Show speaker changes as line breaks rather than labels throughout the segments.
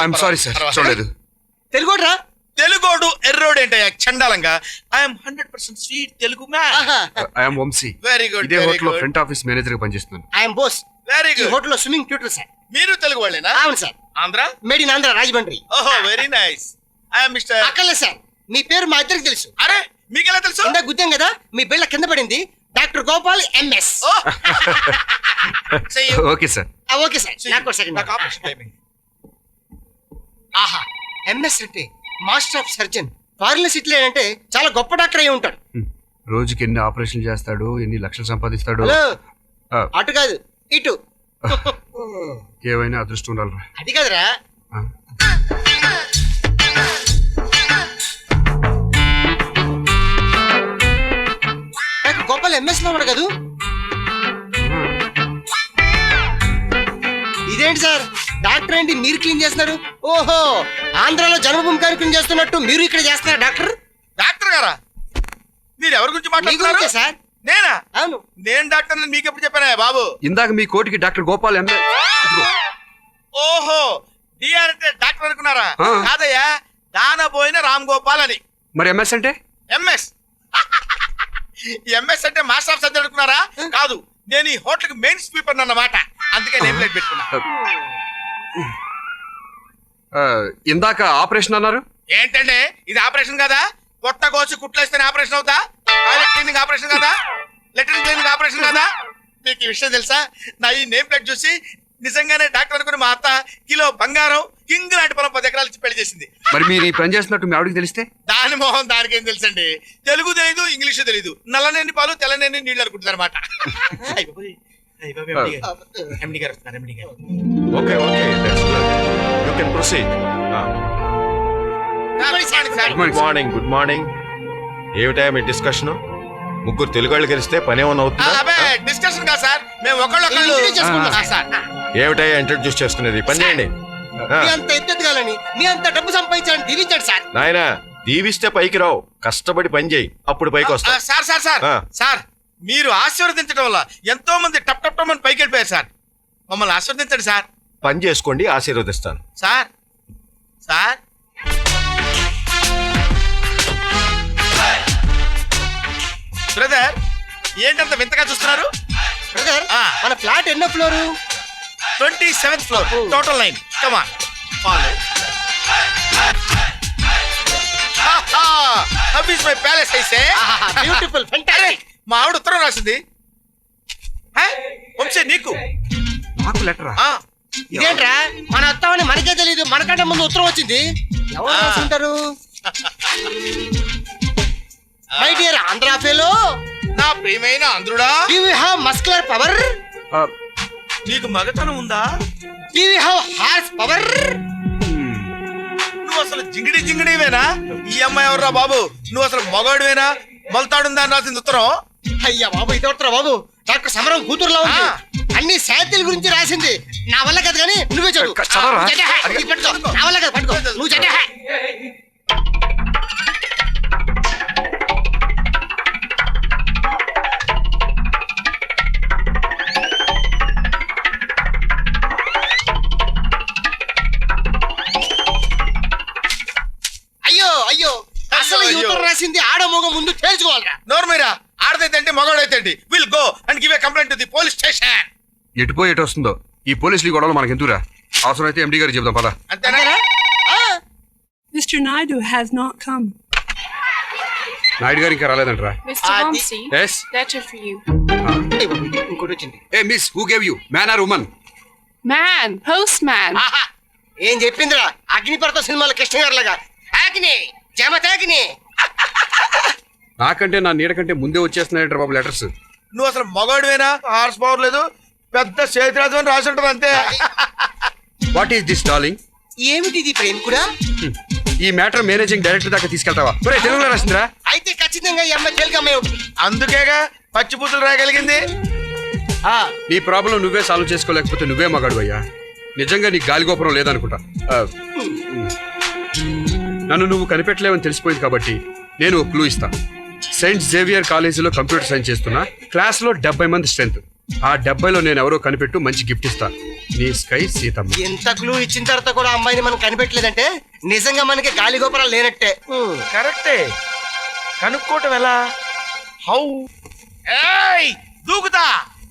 I'm sorry sir, చూడలేదు.
తెలుగోడ్రా?
తెలుగోడు ఎర్రోడు ఏంటయ్యా చండాలంగా. I'm 100% sweet Telugu man.
I'm Vamsi.
Very good.
ఇదే హోటల్ లో ఫ్రంట్ ఆఫీస్ మేనేజర్ గా పనిచేస్తున్నాను.
ఐఎమ్ బోస్.
వెరీ
ఈ
గుడ్.
హోటల్లో స్విమ్మింగ్ ట్యూటర్ సార్.
మీరు తెలుగు వాళ్ళేనా?
అవును sir.
Andhra?
Made in Andhra, Rajahmundry.
ఓహో వెరీ నైస్. I'm mister.
అక్కర్లేదు సార్, మీ పేరు మా ఇద్దరికి తెలుసు.
అరే మీకెలా తెలుసు?
ఇందా గుద్దాం కదా, మీ బిళ్ళ కింద పడింది. Doctor Gopal MS.
Okay sir.
Okay sir, నాకు సెకండ్.
నాకు ఆపరేషన్ టైమింగ్.
ఆహా, ఎంఎస్ అంటే మాస్టర్ ఆఫ్ సర్జన్. ఫారిన్ సిటీలో అంటే చాలా గొప్ప డాక్టర్ అయి ఉంటాడు.
రోజుకి ఎన్ని ఆపరేషన్లు చేస్తాడు, ఎన్ని లక్షలు సంపాదిస్తాడు.
హలో,
ఆ.
అటు కాదు ఇటు.
ఏవైనా అదృష్టం ఉండాలరా.
అది కాదురా.
ఆ.
డాక్టర్ గోపాల్ ఎంఎస్ లో ఉన్నాడు కదా. ఇదేంటి సార్, డాక్టర్ ఏంటి మీరు క్లీన్ చేస్తున్నారు? ఓహో, ఆంధ్రాలో జన్మభూమి కార్యక్రమం చేస్తున్నట్టు మీరు ఇక్కడ చేస్తున్నారు డాక్టర్.
డాక్టర్ గారా? మీరు ఎవరి గురించి
మీ
మాట్లాడుతున్నారు?
గురించే సార్.
నేనా?
అవును.
నేను డాక్టర్ అని మీకు ఎప్పుడు చెప్పానా బాబు?
ఇందాక మీ కోటికి డాక్టర్ గోపాల్
ఓహో, డిఆర్ అంటే డాక్టర్ అనుకున్నారా?
ఆ.
కాదయ్యా, దానబోయిన రామ్ గోపాల్ అని.
మరి ఎంఎస్ అంటే?
ఎంఎస్. ఎంఎస్ అంటే మాస్టర్ ఆఫ్ సర్జన్ అనుకున్నారా? కాదు, నేను ఈ హోటల్ కి మెయిన్ స్వీపర్ అన్నమాట. అందుకే నేమ్ ప్లేట్ పెట్టుకున్నా.
ఇందాక ఆపరేషన్ అన్నారు.
ఏంటంటే ఇది ఆపరేషన్ కదా? పొట్ట కోసి కుట్లేస్తేనే ఆపరేషన్ అవుతా? టాయిలెట్ క్లీనింగ్ ఆపరేషన్ కదా? లెట్రిన్ క్లీనింగ్ ఆపరేషన్ కదా? మీకు ఈ విషయం తెలుసా? నా ఈ నేమ్ ప్లేట్ చూసి నిజంగానే డాక్టర్ అనుకుని మా అత్త కిలో బంగారం కింగ్ లాంటి పొలం 10 ఎకరాలు ఇచ్చి పెళ్లి చేసింది.
మరి మీరు ఈ పని చేస్తున్నట్టు మీ ఆవిడకి తెలిస్తే?
దాని మొహం దానికి ఏం తెలుసండి? తెలుగు తెలీదు, ఇంగ్లీష్ తెలీదు. నల్లనేని పాలు తెల్లనేని నీళ్ళు అనుకుంటున్నారు అనమాట. ఎండి గారు వస్తున్నారు. ఎండి గారు.
Okay you can proceed. Good morning. ఏమిటా మీ డిస్కషన్? ముగ్గురు తెలుగు వాళ్ళు కలిస్తే పని ఏమన్నా అవుతుందా?
అబ్బే డిస్కషన్ కాదు సార్, మేము ఒకళ్ళు సార్.
ఏమిటా ఇంట్రడ్యూస్ చేసుకునేది? పని చేయండి.
మీ అంత ఎత్తెదగాలని, మీ అంత డబ్బు సంపాదించాలని దీవించాడు సార్.
నాయనా, దీవిస్తే పైకి రావు, కష్టపడి పని చేయి, అప్పుడు పైకి వస్తా.
సార్ సార్ సార్ సార్, మీరు ఆశీర్వదించడం వల్ల ఎంతో మంది టప్ టప్ టప్ అని పైకి వెళ్ళిపోయారు సార్. మమ్మల్ని ఆశీర్వదించండి సార్.
పని చేసుకోండి, ఆశీర్వదిస్తాను.
సార్ సార్ బ్రదర్, ఏంటంత వింతగా చూస్తున్నారు?
బ్రదర్, మన ఫ్లాట్ ఎన్నో floor?
27th floor, total 9. Come on, follow. How is my palace ఐసే?
Beautiful, fantastic.
మా ఆవిడ ఉత్తరం రాసింది. వంశీ నీకు
నాకు లెటరా?
ఇదేంట్రా, మన వస్తామని మనకే తెలియదు, మనకంటే ముందు ఉత్తరం వచ్చింది. ఎవరు రాసుంటారు? మై డియర్ ఆంధ్ర ఫెలో,
నా ప్రియమైన ఆంధ్రుడా,
do you have muscular power?
నీకు మగతనం ఉందా?
Do you have horse power?
నువ్వు అసలు జింగిడి జింగిడివేనా? ఈ అమ్మాయి ఎవర్రా బాబు? నువ్వు అసలు మగవాడివేనా? మొలతాడుందా అని రాసింది ఉత్తరం.
అయ్యా బాబు, ఇది ఉత్తరం బాబు డాక్టర్ సమరం కూతురులో ఉంది. అన్ని శాంతిల గురించి రాసింది. నా వల్ల కదా, కానీ నువ్వే చదువు.
చదవరా?
నా వల్ల కదా, పట్టుకో నువ్వు చదివా. అయ్యో, అసలు ఈ ఉత్తరం రాసింది ఆడ మగ ముందు తేల్చుకోవాలరా.
నోరు మీరా, ఆడదైతే మగవాడైతే will go and give a complaint to the police station.
ఎటుపోయి ఎటు వస్తుందో ఈ పోలీసులు గొడవలు మనకి ఎందుకురా? అవసరం అయితే ఎండి గారు చెప్దాం పద.
అంతేనా?
Mr. Naidu has not come.
Naidu గారు ఇంకా రాలేదంటరా?
Mr. Vamsi,
Yes?
letter for you.
ఇంకోటి వచ్చింది.
A miss, who gave you, man or woman?
Man, postman.
ఏం చెప్పిందిరా? అగ్నిపర్వత సినిమాల కృష్ణ గారు లాగా ఆగ్ని జమతాగ్ని.
నాకంటే నా నీడ కంటే ముందే వచ్చేస్తున్నాయంటారు బాబు లెటర్స్.
నువ్వు అసలు మగవాడివేనా? హార్స్ పవర్ లేదు, పెద్ద చేతిరాజు అని రాసి ఉంటుంది అంతే.
What is this darling?
ఏమిటి ఇది ప్రేమ్ కూడా?
ఈ మ్యాటర్ మేనేజింగ్ డైరెక్టర్ దాకా తీసుకెళ్తావా? తెలుగులో రాసిందిరా?
అయితే ఖచ్చితంగా ఈ అమ్మాయి తెలుగు అమ్మాయి ఒకటి.
అందుకేగా పచ్చిపూతులు రాయగలిగింది.
నీ ప్రాబ్లం నువ్వే సాల్వ్ చేసుకోలేకపోతే నువ్వే మగాడు అయ్యా. నిజంగా నీకు గాలిగోపురం లేదనుకుంటా. నన్ను నువ్వు కనిపెట్టలేవని తెలిసిపోయింది కాబట్టి నేను క్లూ ఇస్తా. సెయింట్ జేవియర్ కాలేజీలో కంప్యూటర్ సైన్స్ చేస్తున్నా. క్లాస్లో 70 మంది స్ట్రెంత్. ఆ 70లో నేను ఎవరో కనిపెట్టు, మంచి గిఫ్ట్ ఇస్తా. నీ స్కై సీతమ్మ.
ఇంత క్లూ ఇచ్చిన తర్వాత కూడా అమ్మాయిని మనం కనిపెట్టలేదంటే నిజంగా మనకి గాలి గోపురాలు లేనట్టే.
కరెక్టే, కనుక్కోవటం ఎలా? హౌ? ఏయ్, దూకుతా,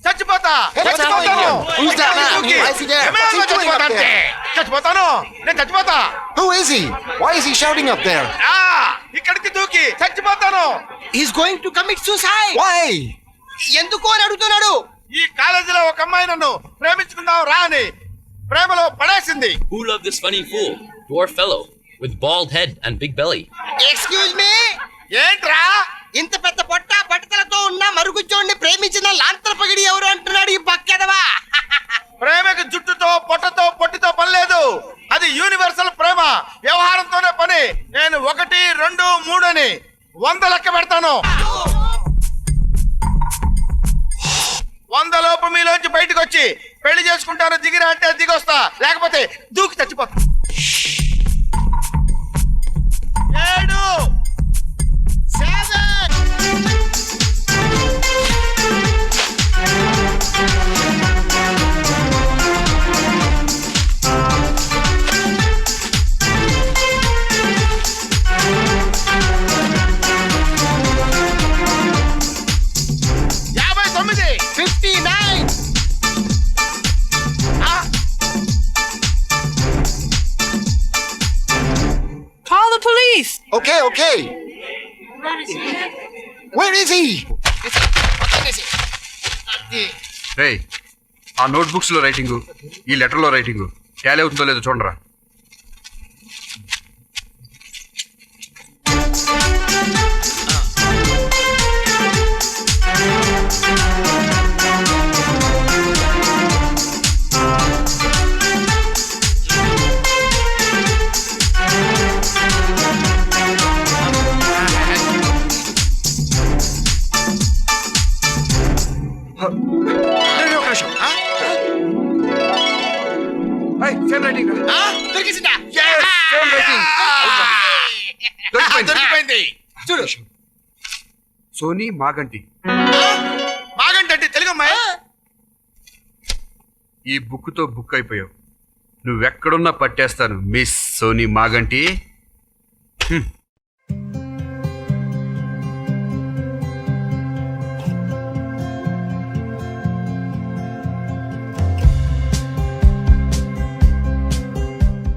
చచ్చిపోతా, చచ్చిపోతాను.
Who's that man?
దూకి.
Why is he there?
ఏమైనా
What's he doing
చచ్చిపోతా
up
అంతే.
there?
చచ్చిపోతాను, నేను చచ్చిపోతా.
Who is he? Why is he shouting up there?
ఆ, ఇక్కడికి దూకి చచ్చిపోతాను.
Is going to commit suicide.
Why?
ఎందుకు అని అడుగుతున్నాడు.
ఈ కాలేజీలో ఒక అమ్మాయి నన్ను ప్రేమించుకుందాం రా అని ప్రేమలో పడేసింది.
Who loved this funny fool, dwarf fellow, with bald head and big belly?
Excuse me,
ఏంట్రా?
ఇంత పెద్ద పొట్ట పట్టతలతో ఉన్న మరుగుజ్జోడిని ప్రేమించిన లాంతర పగిడి ఎవరు అంటున్నాడు ఈ పక్కెదవా.
ప్రేమకి జుట్టుతో పొట్టతో పొట్టితో పని లేదు. అది యూనివర్సల్ ప్రేమ, వ్యవహారంతోనే పని. నేను 1, 2, 3 అని 100 లెక్క పెడతాను. 100 లోపు మీలోంచి బయటకు వచ్చి పెళ్లి చేసుకుంటాను దిగిరా అంటే దిగొస్తా, లేకపోతే దూకి చచ్చిపోతా. 7, 7.
Call the police.
Okay, okay. Where is he?
రేయ్, ఆ నోట్బుక్స్ లో రైటింగు, ఈ లెటర్ లో రైటింగు టాలీ అవుతుందో లేదో చూడరా. Same writing.
దొరికిసిందా?
Same writing.
దొరికిపోయింది.
చూడు.
సోనీ మాగంటి.
బాగంటే తెలుగు అమ్మాయి.
ఈ బుక్ తో బుక్ అయిపోయావు. నువ్వెక్కడున్నా పట్టేస్తాను, మిస్ సోనీ మాగంటి.